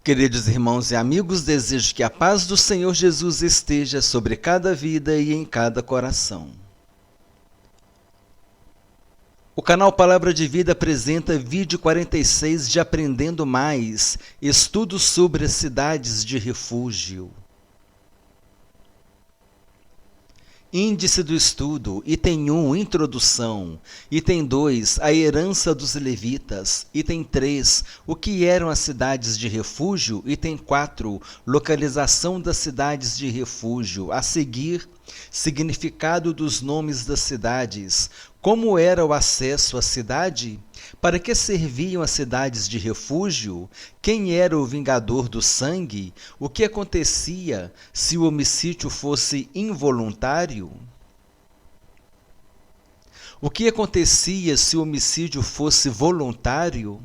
Queridos irmãos e amigos, desejo que a paz do Senhor Jesus esteja sobre cada vida e em cada coração. O canal Palavra de Vida apresenta vídeo 46 de Aprendendo Mais, estudos sobre as cidades de refúgio. Índice do estudo, item 1, introdução, item 2, a herança dos levitas, item 3, o que eram as cidades de refúgio, item 4, localização das cidades de refúgio, a seguir, significado dos nomes das cidades, como era o acesso à cidade, para que serviam as cidades de refúgio, quem era o vingador do sangue, o que acontecia se o homicídio fosse involuntário? O que acontecia se o homicídio fosse voluntário?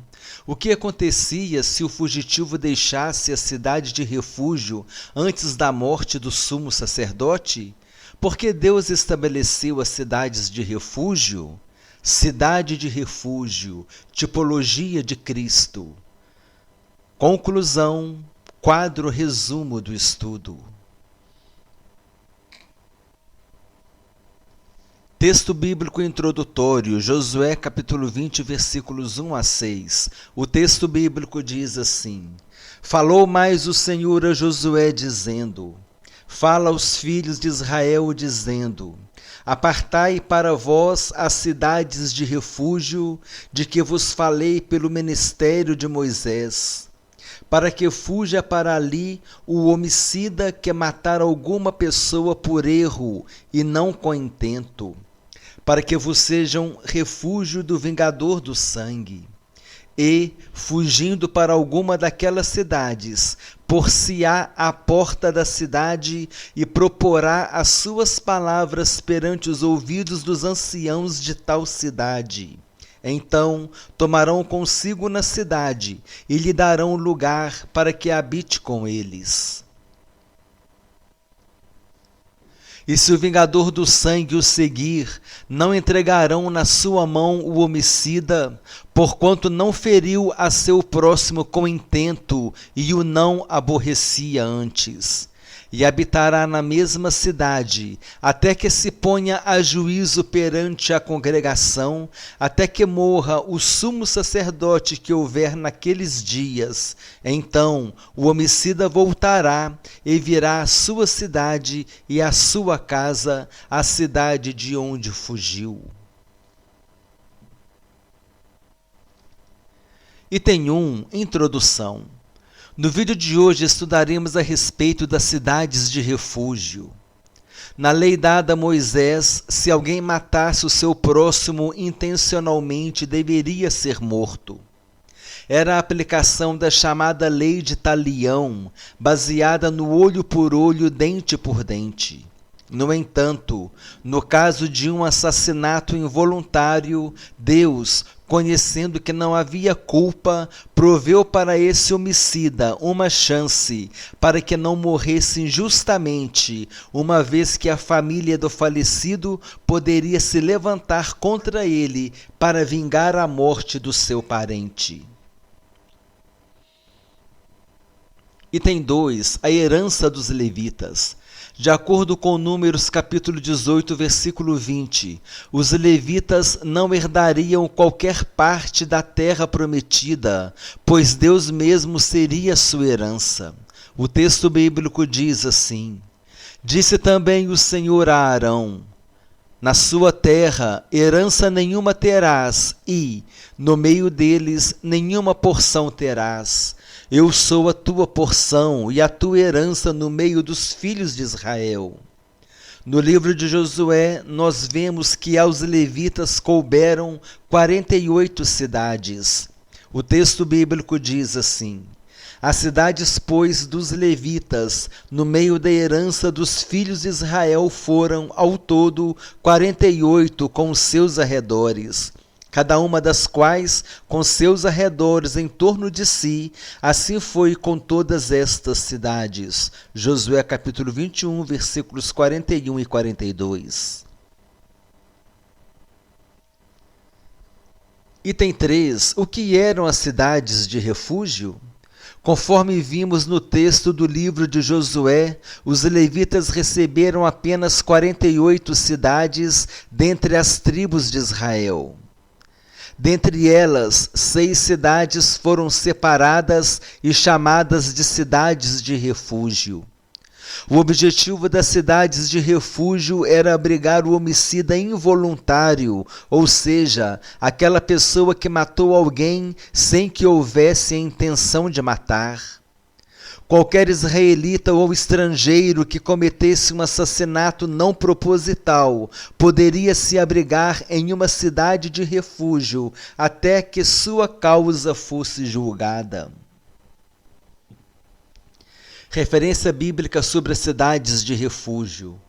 O que acontecia se o fugitivo deixasse a cidade de refúgio antes da morte do sumo sacerdote? Porque Deus estabeleceu as cidades de refúgio? Cidade de refúgio, tipologia de Cristo. Conclusão, quadro resumo do estudo. Texto bíblico introdutório, Josué capítulo 20, versículos 1 a 6. O texto bíblico diz assim: Falou mais o Senhor a Josué, dizendo: Fala aos filhos de Israel, dizendo: Apartai para vós as cidades de refúgio, de que vos falei pelo ministério de Moisés, para que fuja para ali o homicida que matar alguma pessoa por erro e não com intento, para que vos sejam refúgio do vingador do sangue. E, fugindo para alguma daquelas cidades, por-se-á à porta da cidade e proporá as suas palavras perante os ouvidos dos anciãos de tal cidade. Então tomarão consigo na cidade e lhe darão lugar para que habite com eles. E se o vingador do sangue o seguir, não entregarão na sua mão o homicida, porquanto não feriu a seu próximo com intento e o não aborrecia antes. E habitará na mesma cidade, até que se ponha a juízo perante a congregação, até que morra o sumo sacerdote que houver naqueles dias. Então o homicida voltará e virá à sua cidade e à sua casa, a cidade de onde fugiu. Item 1, introdução. No vídeo de hoje estudaremos a respeito das cidades de refúgio. Na lei dada a Moisés, se alguém matasse o seu próximo intencionalmente, deveria ser morto. Era a aplicação da chamada lei de talião, baseada no olho por olho, dente por dente. No entanto, no caso de um assassinato involuntário, Deus, conhecendo que não havia culpa, proveu para esse homicida uma chance para que não morresse injustamente, uma vez que a família do falecido poderia se levantar contra ele para vingar a morte do seu parente. Item 2. A herança dos levitas. De acordo com Números capítulo 18, versículo 20, os levitas não herdariam qualquer parte da terra prometida, pois Deus mesmo seria sua herança. O texto bíblico diz assim: Disse também o Senhor a Arão: Na sua terra herança nenhuma terás, e, no meio deles, nenhuma porção terás. Eu sou a tua porção e a tua herança no meio dos filhos de Israel. No livro de Josué, nós vemos que aos levitas couberam 48 cidades. O texto bíblico diz assim: As cidades, pois, dos levitas, no meio da herança dos filhos de Israel, foram, ao todo, 48 com os seus arredores, cada uma das quais com seus arredores em torno de si. Assim foi com todas estas cidades. Josué capítulo 21, versículos 41 e 42. Item 3. O que eram as cidades de refúgio? Conforme vimos no texto do livro de Josué, os levitas receberam apenas 48 cidades dentre as tribos de Israel. Dentre elas, 6 cidades foram separadas e chamadas de cidades de refúgio. O objetivo das cidades de refúgio era abrigar o homicida involuntário, ou seja, aquela pessoa que matou alguém sem que houvesse a intenção de matar. Qualquer israelita ou estrangeiro que cometesse um assassinato não proposital poderia se abrigar em uma cidade de refúgio até que sua causa fosse julgada. Referência bíblica sobre as cidades de refúgio.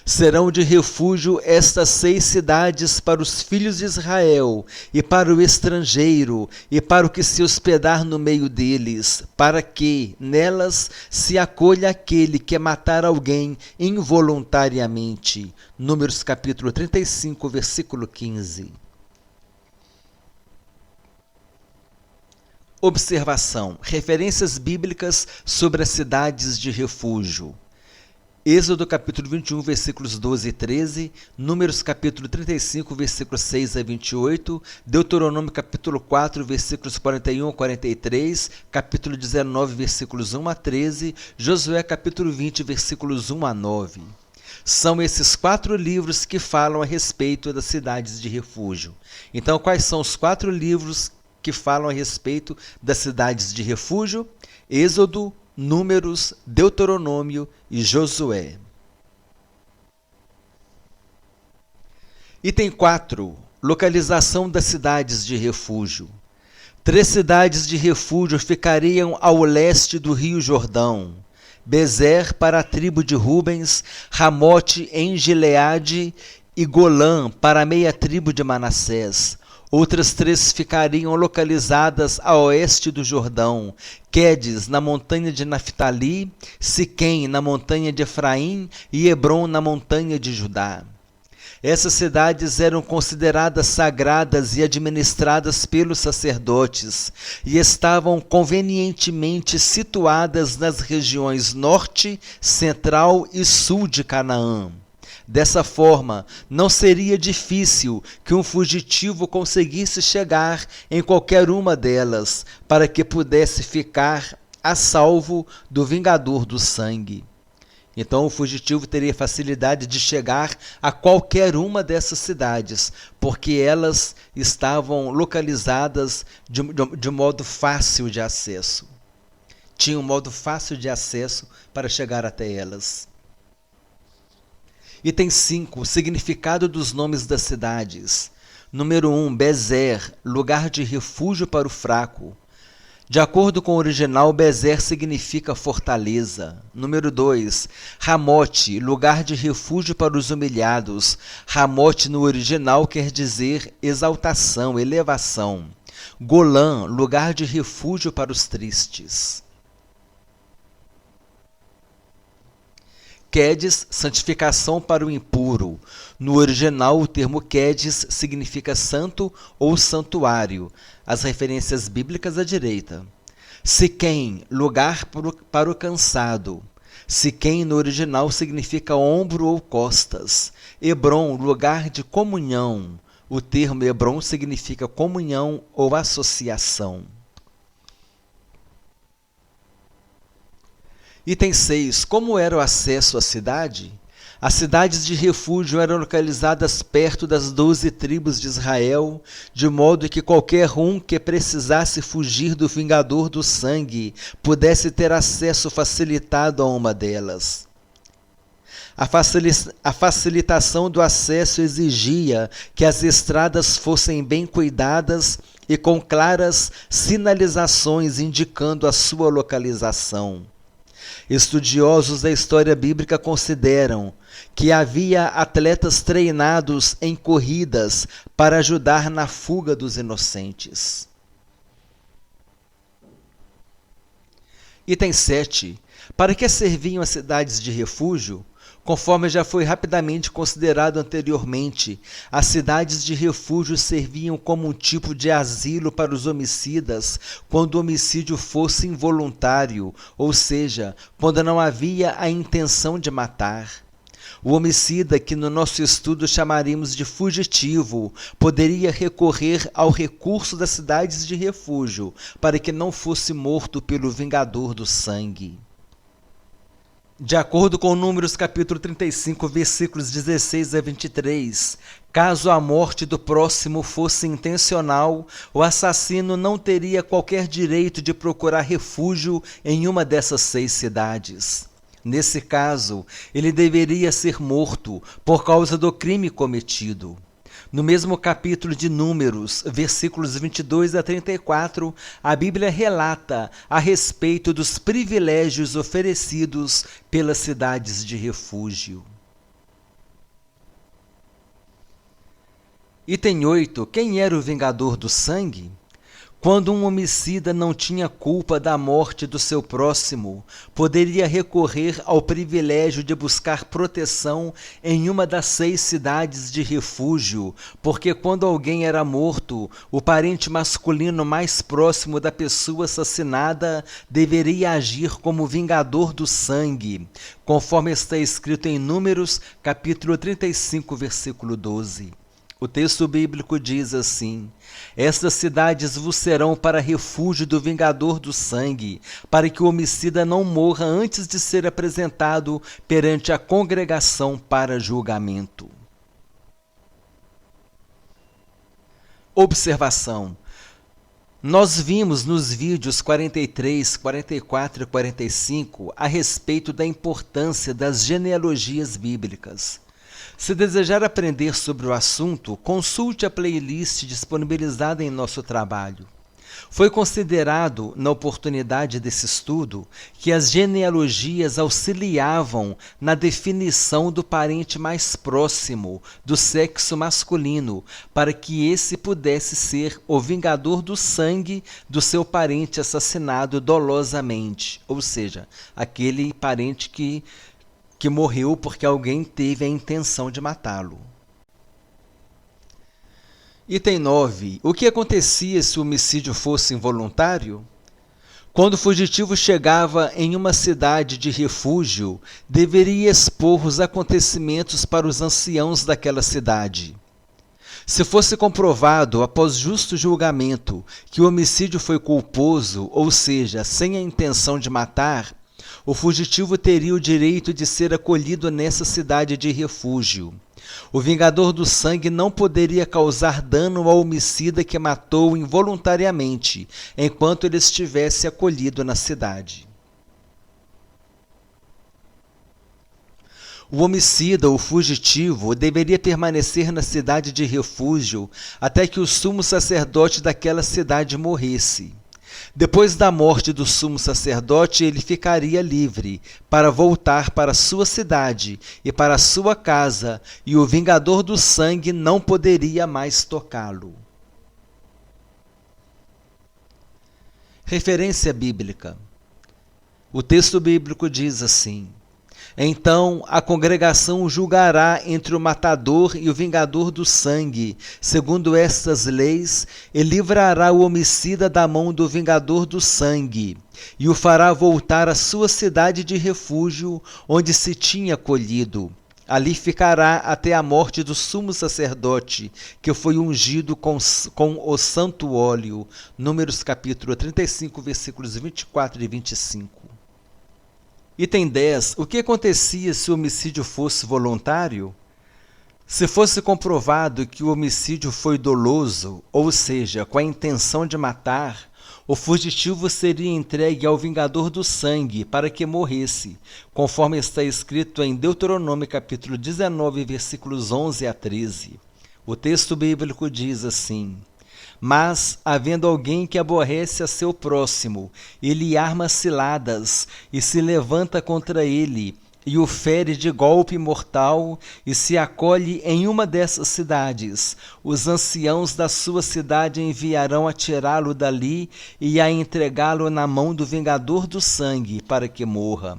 Serão de refúgio estas 6 cidades para os filhos de Israel, e para o estrangeiro, e para o que se hospedar no meio deles, para que nelas se acolha aquele que matar alguém involuntariamente. Números capítulo 35, versículo 15. Observação. Referências bíblicas sobre as cidades de refúgio. Êxodo capítulo 21, versículos 12 e 13, Números capítulo 35, versículos 6 a 28, Deuteronômio capítulo 4, versículos 41 a 43, capítulo 19, versículos 1 a 13, Josué capítulo 20, versículos 1 a 9. São esses 4 livros que falam a respeito das cidades de refúgio. Então, quais são os 4 livros que falam a respeito das cidades de refúgio? Êxodo, Números, Deuteronômio e Josué. Item 4. Localização das cidades de refúgio. 3 cidades de refúgio ficariam ao leste do rio Jordão: Bezer para a tribo de Rubens, Ramote em Gileade e Golã para a meia tribo de Manassés. Outras 3 ficariam localizadas a oeste do Jordão: Quedes, na montanha de Naftali, Siquém, na montanha de Efraim, e Hebrom, na montanha de Judá. Essas cidades eram consideradas sagradas e administradas pelos sacerdotes, e estavam convenientemente situadas nas regiões norte, central e sul de Canaã. Dessa forma, não seria difícil que um fugitivo conseguisse chegar em qualquer uma delas, para que pudesse ficar a salvo do vingador do sangue. Então o fugitivo teria facilidade de chegar a qualquer uma dessas cidades, porque elas estavam localizadas de modo fácil de acesso. Tinha um modo fácil de acesso para chegar até elas. Item 5. O significado dos nomes das cidades. Número 1. Bezer, lugar de refúgio para o fraco. De acordo com o original, Bezer significa fortaleza. Número 2. Ramote, lugar de refúgio para os humilhados. Ramote no original quer dizer exaltação, elevação. Golã, lugar de refúgio para os tristes. Quedes, santificação para o impuro. No original, o termo Quedes significa santo ou santuário. As referências bíblicas à direita. Siquém, lugar para o cansado. Siquém, no original, significa ombro ou costas. Hebrom, lugar de comunhão. O termo Hebrom significa comunhão ou associação. Item 6. Como era o acesso à cidade? As cidades de refúgio eram localizadas perto das 12 tribos de Israel, de modo que qualquer um que precisasse fugir do vingador do sangue pudesse ter acesso facilitado a uma delas. A facilitação do acesso exigia que as estradas fossem bem cuidadas e com claras sinalizações indicando a sua localização. Estudiosos da história bíblica consideram que havia atletas treinados em corridas para ajudar na fuga dos inocentes. Item 7. Para que serviam as cidades de refúgio? Conforme já foi rapidamente considerado anteriormente, as cidades de refúgio serviam como um tipo de asilo para os homicidas quando o homicídio fosse involuntário, ou seja, quando não havia a intenção de matar. O homicida, que no nosso estudo chamaríamos de fugitivo, poderia recorrer ao recurso das cidades de refúgio para que não fosse morto pelo vingador do sangue. De acordo com Números capítulo 35, versículos 16 a 23, caso a morte do próximo fosse intencional, o assassino não teria qualquer direito de procurar refúgio em uma dessas 6 cidades. Nesse caso, ele deveria ser morto por causa do crime cometido. No mesmo capítulo de Números, versículos 22 a 34, a Bíblia relata a respeito dos privilégios oferecidos pelas cidades de refúgio. Item 8. Quem era o vingador do sangue? Quando um homicida não tinha culpa da morte do seu próximo, poderia recorrer ao privilégio de buscar proteção em uma das 6 cidades de refúgio, porque quando alguém era morto, o parente masculino mais próximo da pessoa assassinada deveria agir como vingador do sangue, conforme está escrito em Números, capítulo 35, versículo 12. O texto bíblico diz assim: estas cidades vos serão para refúgio do vingador do sangue, para que o homicida não morra antes de ser apresentado perante a congregação para julgamento. Observação: nós vimos nos vídeos 43, 44 e 45 a respeito da importância das genealogias bíblicas. Se desejar aprender sobre o assunto, consulte a playlist disponibilizada em nosso trabalho. Foi considerado, na oportunidade desse estudo, que as genealogias auxiliavam na definição do parente mais próximo do sexo masculino, para que esse pudesse ser o vingador do sangue do seu parente assassinado dolosamente, ou seja, aquele parente que morreu porque alguém teve a intenção de matá-lo. Item 9. O que acontecia se o homicídio fosse involuntário? Quando o fugitivo chegava em uma cidade de refúgio, deveria expor os acontecimentos para os anciãos daquela cidade. Se fosse comprovado, após justo julgamento, que o homicídio foi culposo, ou seja, sem a intenção de matar, o fugitivo teria o direito de ser acolhido nessa cidade de refúgio. O vingador do sangue não poderia causar dano ao homicida que matou involuntariamente, enquanto ele estivesse acolhido na cidade. O homicida ou fugitivo deveria permanecer na cidade de refúgio até que o sumo sacerdote daquela cidade morresse. Depois da morte do sumo sacerdote, ele ficaria livre para voltar para sua cidade e para sua casa, e o vingador do sangue não poderia mais tocá-lo. Referência bíblica. O texto bíblico diz assim: então a congregação julgará entre o matador e o vingador do sangue, segundo estas leis, e livrará o homicida da mão do vingador do sangue, e o fará voltar à sua cidade de refúgio, onde se tinha colhido. Ali ficará até a morte do sumo sacerdote, que foi ungido com o santo óleo. Números capítulo 35, versículos 24 e 25. Item 10. O que acontecia se o homicídio fosse voluntário? Se fosse comprovado que o homicídio foi doloso, ou seja, com a intenção de matar, o fugitivo seria entregue ao vingador do sangue para que morresse, conforme está escrito em Deuteronômio capítulo 19, versículos 11 a 13. O texto bíblico diz assim: mas, havendo alguém que aborrece a seu próximo, ele arma ciladas e se levanta contra ele, e o fere de golpe mortal, e se acolhe em uma dessas cidades, os anciãos da sua cidade enviarão a tirá-lo dali e a entregá-lo na mão do vingador do sangue, para que morra.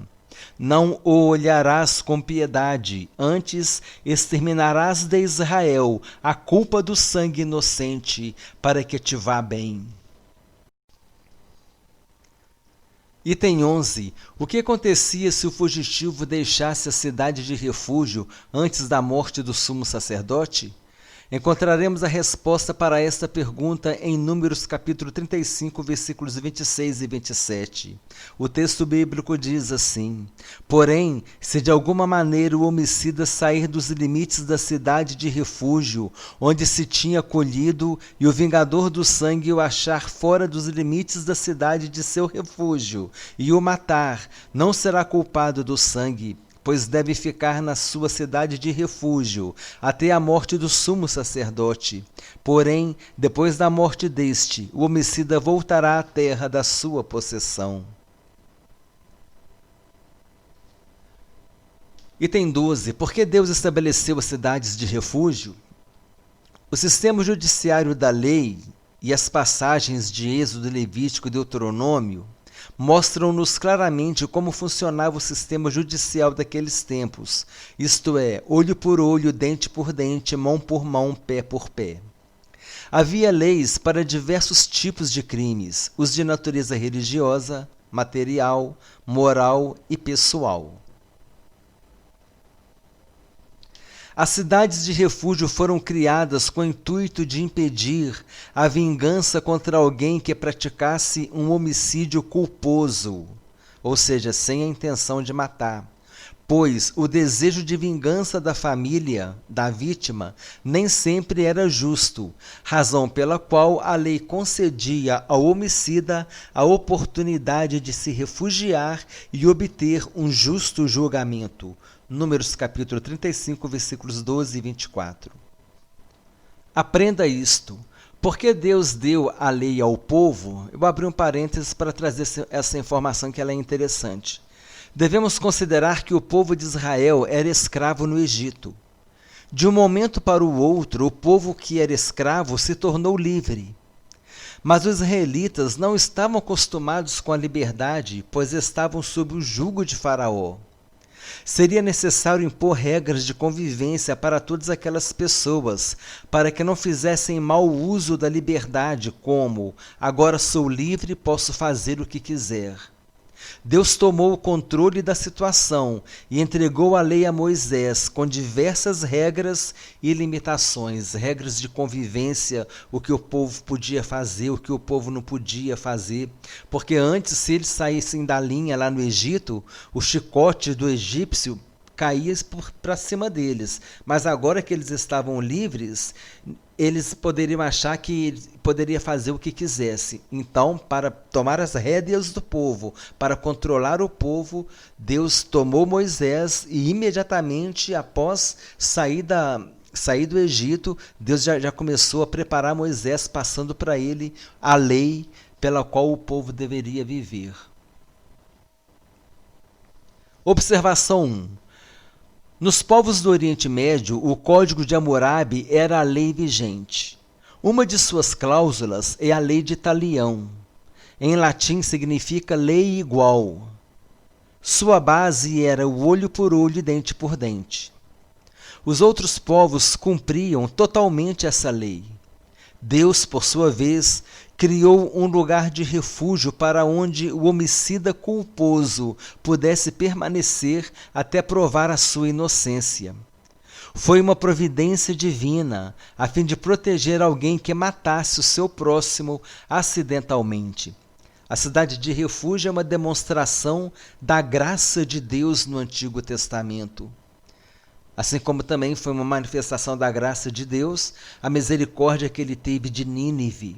Não o olharás com piedade, antes exterminarás de Israel a culpa do sangue inocente, para que te vá bem. Item 11. O que acontecia se o fugitivo deixasse a cidade de refúgio antes da morte do sumo sacerdote? Encontraremos a resposta para esta pergunta em Números capítulo 35, versículos 26 e 27. O texto bíblico diz assim: Porém, se de alguma maneira o homicida sair dos limites da cidade de refúgio, onde se tinha acolhido, e o vingador do sangue o achar fora dos limites da cidade de seu refúgio, e o matar, não será culpado do sangue, pois deve ficar na sua cidade de refúgio, até a morte do sumo sacerdote. Porém, depois da morte deste, o homicida voltará à terra da sua possessão. Item 12. Por que Deus estabeleceu as cidades de refúgio? O sistema judiciário da lei e as passagens de Êxodo, Levítico e Deuteronômio mostram-nos claramente como funcionava o sistema judicial daqueles tempos, isto é, olho por olho, dente por dente, mão por mão, pé por pé. Havia leis para diversos tipos de crimes, os de natureza religiosa, material, moral e pessoal. As cidades de refúgio foram criadas com o intuito de impedir a vingança contra alguém que praticasse um homicídio culposo, ou seja, sem a intenção de matar, pois o desejo de vingança da família da vítima nem sempre era justo, razão pela qual a lei concedia ao homicida a oportunidade de se refugiar e obter um justo julgamento. Números capítulo 35, versículos 12 e 24. Aprenda isto. Porque Deus deu a lei ao povo, eu vou abrir um parênteses para trazer essa informação que ela é interessante. Devemos considerar que o povo de Israel era escravo no Egito. De um momento para o outro, o povo que era escravo se tornou livre. Mas os israelitas não estavam acostumados com a liberdade, pois estavam sob o jugo de Faraó. Seria necessário impor regras de convivência para todas aquelas pessoas, para que não fizessem mau uso da liberdade, como agora sou livre e posso fazer o que quiser. Deus tomou o controle da situação e entregou a lei a Moisés com diversas regras e limitações, regras de convivência, o que o povo podia fazer, o que o povo não podia fazer. Porque antes, se eles saíssem da linha lá no Egito, o chicote do egípcio caía para cima deles. Mas agora que eles estavam livres, eles poderiam achar que poderia fazer o que quisesse. Então, para tomar as rédeas do povo, para controlar o povo, Deus tomou Moisés e imediatamente após sair do Egito, Deus já começou a preparar Moisés, passando para ele a lei pela qual o povo deveria viver. Observação 1. Nos povos do Oriente Médio, o Código de Hammurabi era a lei vigente. Uma de suas cláusulas é a lei de Talião. Em latim significa lei igual. Sua base era o olho por olho e dente por dente. Os outros povos cumpriam totalmente essa lei. Deus, por sua vez, criou um lugar de refúgio para onde o homicida culposo pudesse permanecer até provar a sua inocência. Foi uma providência divina, a fim de proteger alguém que matasse o seu próximo acidentalmente. A cidade de refúgio é uma demonstração da graça de Deus no Antigo Testamento. Assim como também foi uma manifestação da graça de Deus, a misericórdia que ele teve de Nínive.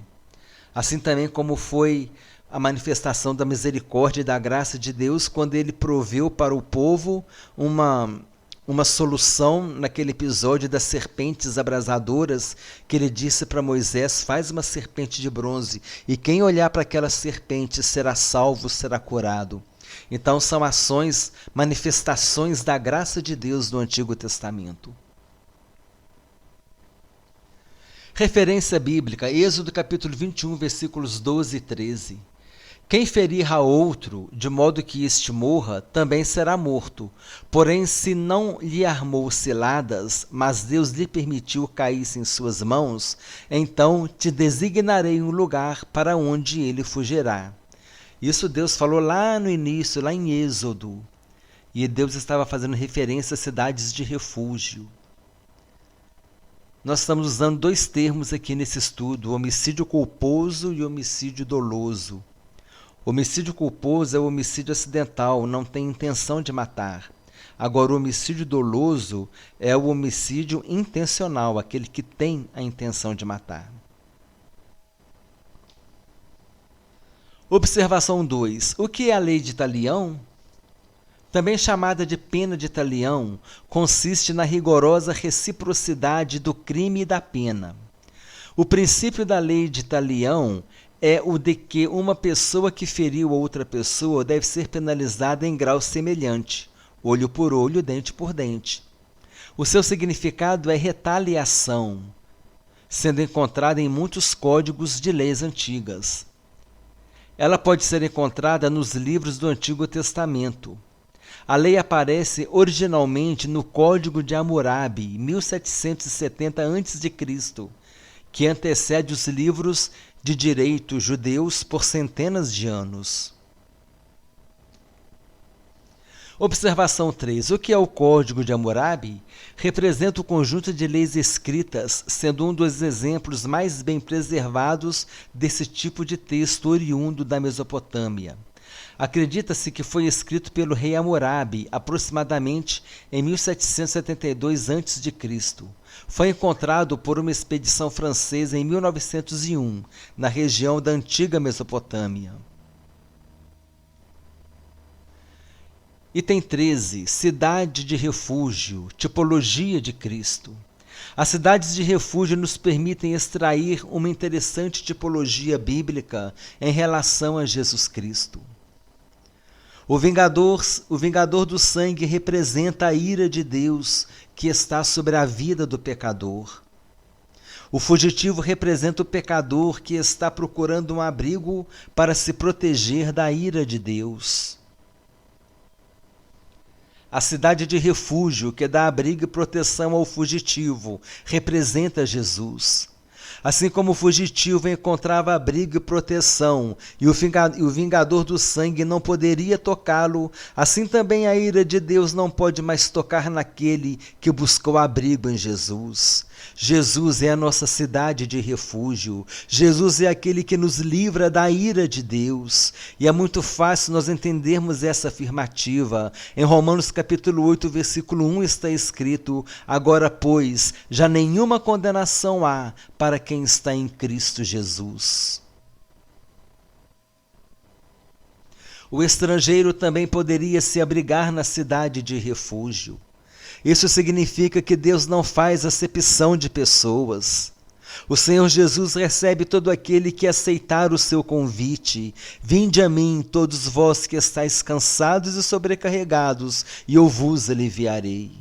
Assim também como foi a manifestação da misericórdia e da graça de Deus quando ele proveu para o povo uma solução naquele episódio das serpentes abrasadoras, que ele disse para Moisés: faz uma serpente de bronze, e quem olhar para aquela serpente será salvo, será curado. Então são ações, manifestações da graça de Deus no Antigo Testamento. Referência bíblica, Êxodo capítulo 21, versículos 12 e 13. Quem ferir a outro, de modo que este morra, também será morto. Porém, se não lhe armou ciladas, mas Deus lhe permitiu cair em suas mãos, então te designarei um lugar para onde ele fugirá. Isso Deus falou lá no início, lá em Êxodo. E Deus estava fazendo referência a cidades de refúgio. Nós estamos usando dois termos aqui nesse estudo, homicídio culposo e homicídio doloso. Homicídio culposo é o homicídio acidental, não tem intenção de matar. Agora, o homicídio doloso é o homicídio intencional, aquele que tem a intenção de matar. Observação 2. O que é a lei de talião? Também chamada de pena de talião, consiste na rigorosa reciprocidade do crime e da pena. O princípio da lei de talião é o de que uma pessoa que feriu outra pessoa deve ser penalizada em grau semelhante, olho por olho, dente por dente. O seu significado é retaliação, sendo encontrada em muitos códigos de leis antigas. Ela pode ser encontrada nos livros do Antigo Testamento. A lei aparece originalmente no Código de Hammurabi, 1770 a.C., que antecede os livros de direito judeus por centenas de anos. Observação 3. O que é o Código de Hammurabi? Representa o conjunto de leis escritas, sendo um dos exemplos mais bem preservados desse tipo de texto oriundo da Mesopotâmia. Acredita-se que foi escrito pelo rei Hammurabi, aproximadamente em 1772 a.C. Foi encontrado por uma expedição francesa em 1901, na região da antiga Mesopotâmia. Item 13. Cidade de refúgio, tipologia de Cristo. As cidades de refúgio nos permitem extrair uma interessante tipologia bíblica em relação a Jesus Cristo. O vingador do sangue representa a ira de Deus que está sobre a vida do pecador. O fugitivo representa o pecador que está procurando um abrigo para se proteger da ira de Deus. A cidade de refúgio, que dá abrigo e proteção ao fugitivo, representa Jesus. Assim como o fugitivo encontrava abrigo e proteção, e o vingador do sangue não poderia tocá-lo, assim também a ira de Deus não pode mais tocar naquele que buscou abrigo em Jesus. Jesus é a nossa cidade de refúgio. Jesus é aquele que nos livra da ira de Deus. E é muito fácil nós entendermos essa afirmativa. Em Romanos capítulo 8, versículo 1 está escrito: agora, pois, já nenhuma condenação há para quem está em Cristo Jesus. O estrangeiro também poderia se abrigar na cidade de refúgio. Isso significa que Deus não faz acepção de pessoas. O Senhor Jesus recebe todo aquele que aceitar o seu convite. Vinde a mim, todos vós que estáis cansados e sobrecarregados, e eu vos aliviarei.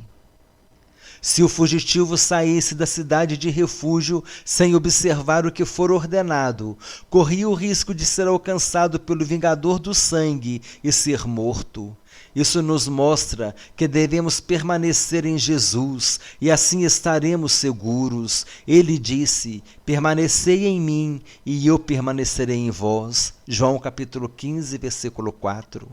Se o fugitivo saísse da cidade de refúgio sem observar o que for ordenado, corria o risco de ser alcançado pelo vingador do sangue e ser morto. Isso nos mostra que devemos permanecer em Jesus e assim estaremos seguros. Ele disse: permanecei em mim e eu permanecerei em vós. João capítulo 15, versículo 4.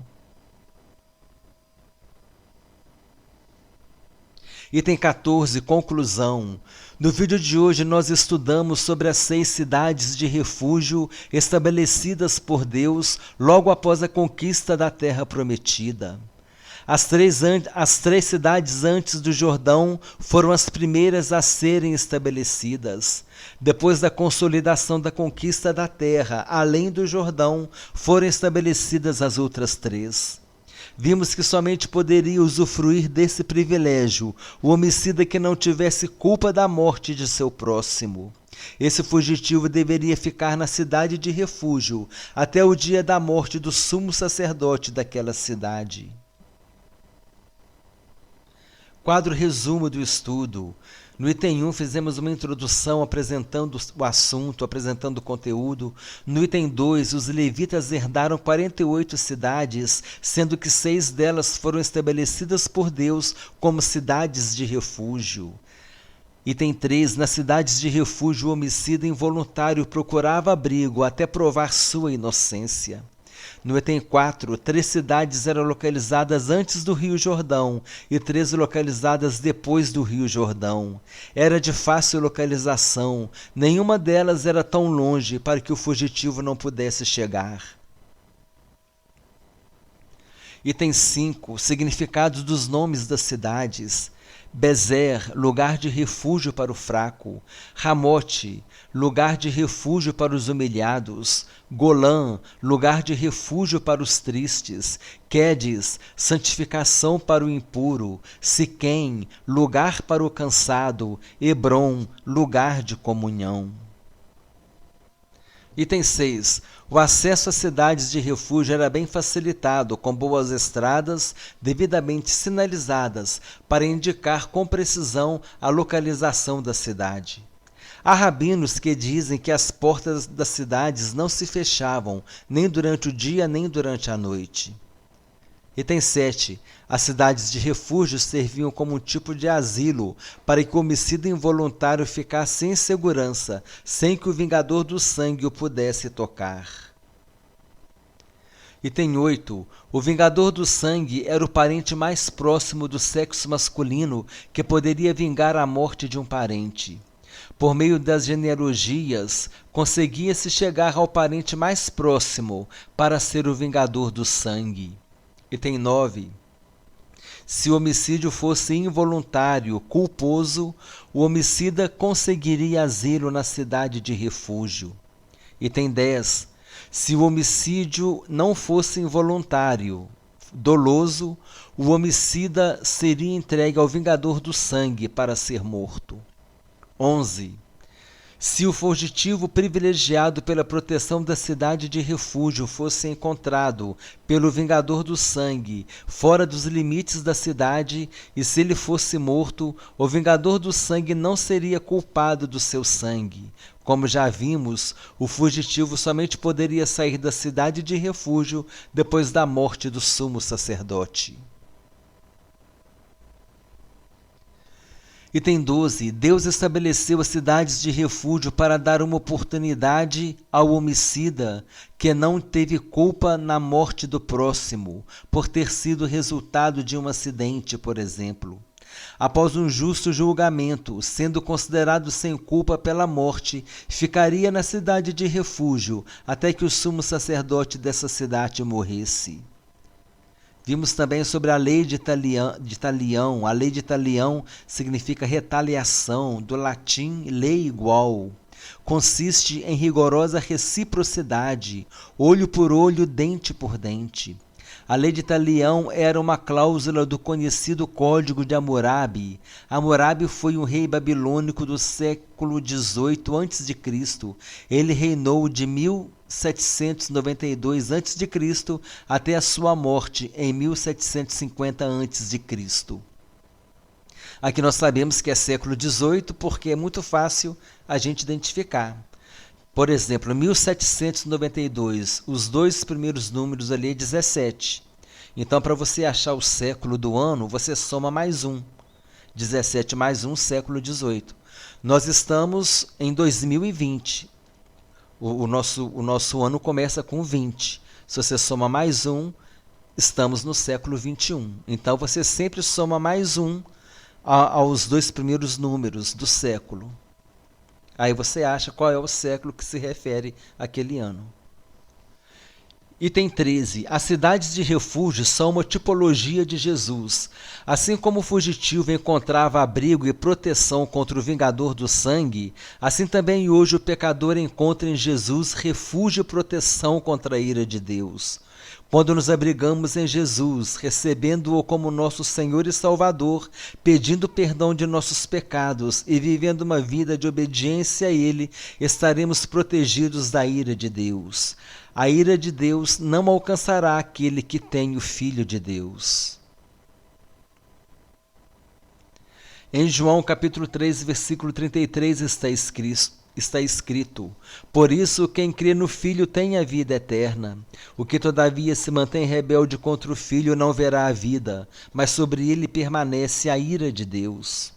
Item 14, conclusão. No vídeo de hoje nós estudamos sobre as 6 cidades de refúgio estabelecidas por Deus logo após a conquista da Terra Prometida. As três cidades antes do Jordão foram as primeiras a serem estabelecidas. Depois da consolidação da conquista da terra, além do Jordão, foram estabelecidas as outras 3. Vimos que somente poderia usufruir desse privilégio o homicida que não tivesse culpa da morte de seu próximo. Esse fugitivo deveria ficar na cidade de refúgio até o dia da morte do sumo sacerdote daquela cidade. Quadro resumo do estudo. No item 1 fizemos uma introdução apresentando o assunto, apresentando o conteúdo. No item 2, os levitas herdaram 48 cidades, sendo que 6 delas foram estabelecidas por Deus como cidades de refúgio. Item 3, nas cidades de refúgio o homicida involuntário procurava abrigo até provar sua inocência. No item 4, 3 cidades eram localizadas antes do Rio Jordão e 3 localizadas depois do Rio Jordão. Era de fácil localização, nenhuma delas era tão longe para que o fugitivo não pudesse chegar. Item 5, significados dos nomes das cidades. Bezer, lugar de refúgio para o fraco. Ramote, lugar de refúgio para os humilhados. Golã, lugar de refúgio para os tristes. Quedes, santificação para o impuro. Siquém, lugar para o cansado. Hebrom, lugar de comunhão. Item 6. O acesso às cidades de refúgio era bem facilitado, com boas estradas devidamente sinalizadas para indicar com precisão a localização da cidade. Há rabinos que dizem que as portas das cidades não se fechavam, nem durante o dia nem durante a noite. Item 7. As cidades de refúgio serviam como um tipo de asilo para que o homicida involuntário ficasse em segurança, sem que o vingador do sangue o pudesse tocar. Item 8. O vingador do sangue era o parente mais próximo do sexo masculino que poderia vingar a morte de um parente. Por meio das genealogias, conseguia-se chegar ao parente mais próximo para ser o vingador do sangue. Item 9. Se o homicídio fosse involuntário, culposo, o homicida conseguiria asilo na cidade de refúgio. Item 10. Se o homicídio não fosse involuntário, doloso, o homicida seria entregue ao vingador do sangue para ser morto. 11. Se o fugitivo privilegiado pela proteção da cidade de refúgio fosse encontrado pelo vingador do sangue fora dos limites da cidade, e se ele fosse morto, o vingador do sangue não seria culpado do seu sangue. Como já vimos, o fugitivo somente poderia sair da cidade de refúgio depois da morte do sumo sacerdote. Item 12. Deus estabeleceu as cidades de refúgio para dar uma oportunidade ao homicida que não teve culpa na morte do próximo, por ter sido resultado de um acidente, por exemplo. Após um justo julgamento, sendo considerado sem culpa pela morte, ficaria na cidade de refúgio até que o sumo sacerdote dessa cidade morresse. Vimos também sobre a lei de Talião. A lei de Talião significa retaliação, do latim lei igual. Consiste em rigorosa reciprocidade, olho por olho, dente por dente. A lei de Talião era uma cláusula do conhecido Código de Hammurabi. Hammurabi foi um rei babilônico do século XVIII a.C. Ele reinou de 1792 a.C. até a sua morte em 1750 a.C. Aqui nós sabemos que é século XVIII porque é muito fácil a gente identificar. Por exemplo, 1792, os 2 primeiros números ali é 17. Então, para você achar o século do ano, você soma mais 1. 17 mais 1, século 18. Nós estamos em 2020. O nosso ano começa com 20. Se você soma mais 1, estamos no século 21. Então, você sempre soma mais 1 aos 2 primeiros números do século. Aí você acha qual é o século que se refere àquele ano. Item 13. As cidades de refúgio são uma tipologia de Jesus. Assim como o fugitivo encontrava abrigo e proteção contra o vingador do sangue, assim também hoje o pecador encontra em Jesus refúgio e proteção contra a ira de Deus. Quando nos abrigamos em Jesus, recebendo-o como nosso Senhor e Salvador, pedindo perdão de nossos pecados e vivendo uma vida de obediência a Ele, estaremos protegidos da ira de Deus. A ira de Deus não alcançará aquele que tem o Filho de Deus. Em João capítulo 3, versículo 33 está escrito: por isso quem crê no Filho tem a vida eterna. O que todavia se mantém rebelde contra o Filho não verá a vida, mas sobre ele permanece a ira de Deus.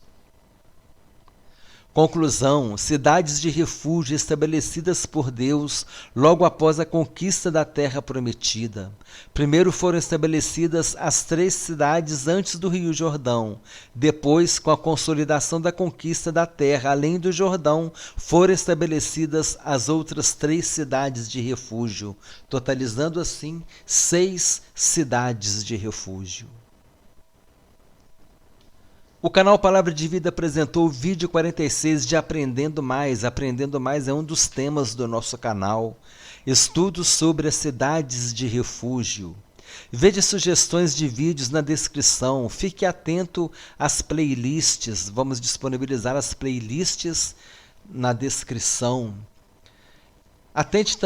Conclusão: cidades de refúgio estabelecidas por Deus logo após a conquista da terra prometida. Primeiro foram estabelecidas as 3 cidades antes do Rio Jordão. Depois, com a consolidação da conquista da terra além do Jordão, foram estabelecidas as outras 3 cidades de refúgio, totalizando assim 6 cidades de refúgio. O canal Palavra de Vida apresentou o vídeo 46 de Aprendendo Mais. Aprendendo Mais é um dos temas do nosso canal. Estudos sobre as cidades de refúgio. Veja sugestões de vídeos na descrição. Fique atento às playlists. Vamos disponibilizar as playlists na descrição. Atente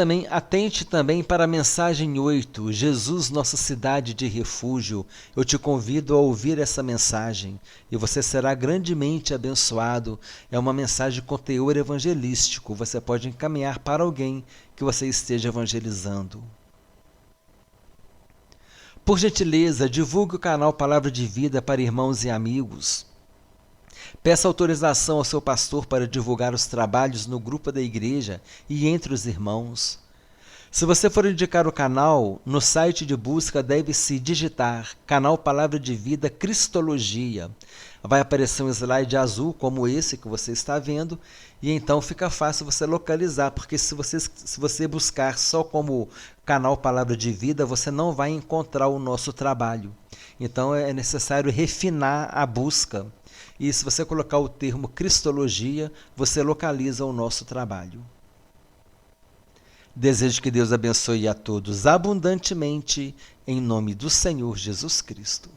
também para a mensagem 8, Jesus, nossa cidade de refúgio. Eu te convido a ouvir essa mensagem e você será grandemente abençoado. É uma mensagem com teor evangelístico. Você pode encaminhar para alguém que você esteja evangelizando. Por gentileza, divulgue o canal Palavra de Vida para irmãos e amigos. Peça autorização ao seu pastor para divulgar os trabalhos no grupo da igreja e entre os irmãos. Se você for indicar o canal, no site de busca deve-se digitar Canal Palavra de Vida Cristologia. Vai aparecer um slide azul como esse que você está vendo e então fica fácil você localizar, porque se você buscar só como Canal Palavra de Vida, você não vai encontrar o nosso trabalho. Então é necessário refinar a busca. E se você colocar o termo Cristologia, você localiza o nosso trabalho. Desejo que Deus abençoe a todos abundantemente, em nome do Senhor Jesus Cristo.